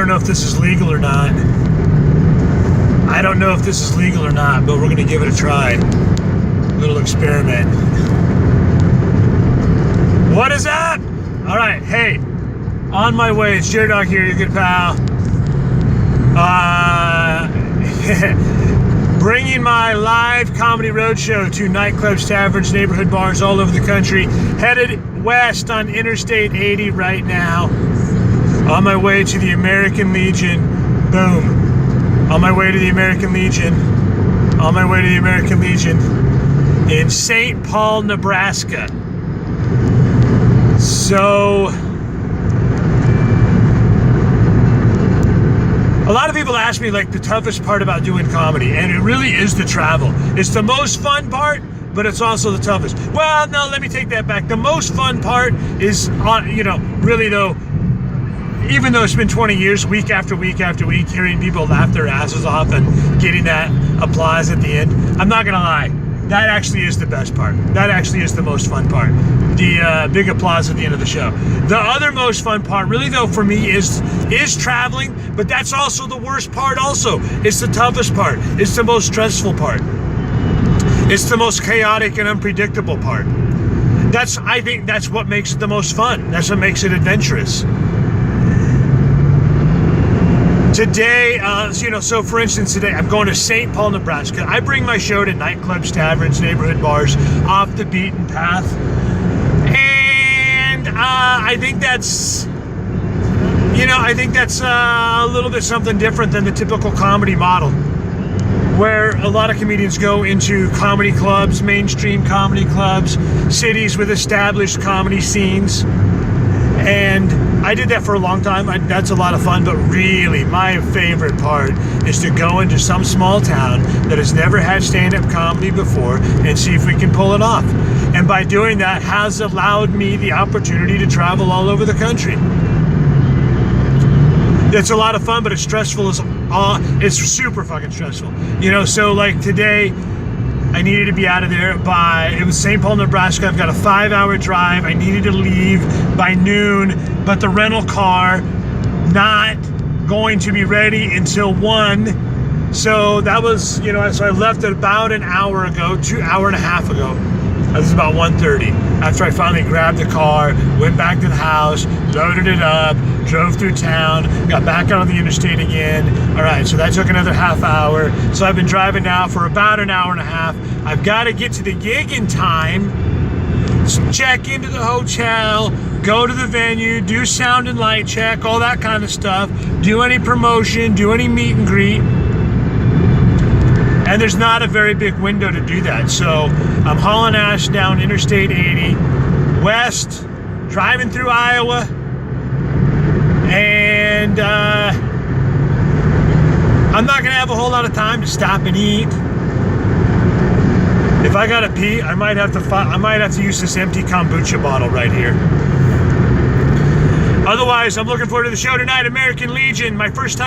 don't know if this is legal or not. I don't know if this is legal or not, but we're going to give it a try. A little experiment. What is up? All right, hey, on my way. It's Jared Dog here, your good pal. Bringing my live comedy roadshow to nightclubs, taverns, neighborhood bars all over the country. Headed west on Interstate 80 right now. On my way to the American Legion. Boom. On my way to the American Legion. On my way to the American Legion in St. Paul, Nebraska. So, a lot of people ask me like the toughest part about doing comedy, and it really is the travel. It's the most fun part, but it's also the toughest. Well, no, let me take that back. The most fun part is, really though, even though it's been 20 years, week after week after week, hearing people laugh their asses off and getting that applause at the end, I'm not gonna lie, that actually is the best part. That actually is the most fun part. The big applause at the end of the show. The other most fun part, really though, for me is traveling, but that's also the worst part also. It's the toughest part. It's the most stressful part. It's the most chaotic and unpredictable part. I think that's what makes it the most fun. That's what makes it adventurous. Today, so for instance, today I'm going to St. Paul, Nebraska. I bring my show to nightclubs, taverns, neighborhood bars, off the beaten path. And I think that's a little bit something different than the typical comedy model, where a lot of comedians go into comedy clubs, mainstream comedy clubs, cities with established comedy scenes. And I did that for a long time. That's a lot of fun, but really my favorite part is to go into some small town that has never had stand-up comedy before and see if we can pull it off. And by doing that has allowed me the opportunity to travel all over the country. It's a lot of fun, but it's stressful. It's super fucking stressful. So like today, I needed to be out of there it was St. Paul, Nebraska. I've got a 5-hour drive. I needed to leave by noon, but the rental car not going to be ready until 1. So that was, so I left about an hour ago, hour and a half ago. That was about 1:30. After I finally grabbed the car, went back to the house, loaded it up, drove through town, got back out on the interstate again. All right, so that took another half hour. So I've been driving now for about an hour and a half. I've got to get to the gig in time, check into the hotel, go to the venue, do sound and light check, all that kind of stuff, do any promotion, do any meet and greet. And there's not a very big window to do that. So I'm hauling ass down Interstate 80, west, driving through Iowa, and I'm not gonna have a whole lot of time to stop and eat. If I gotta pee, I might have to use this empty kombucha bottle right here. Otherwise, I'm looking forward to the show tonight, American Legion, my first time.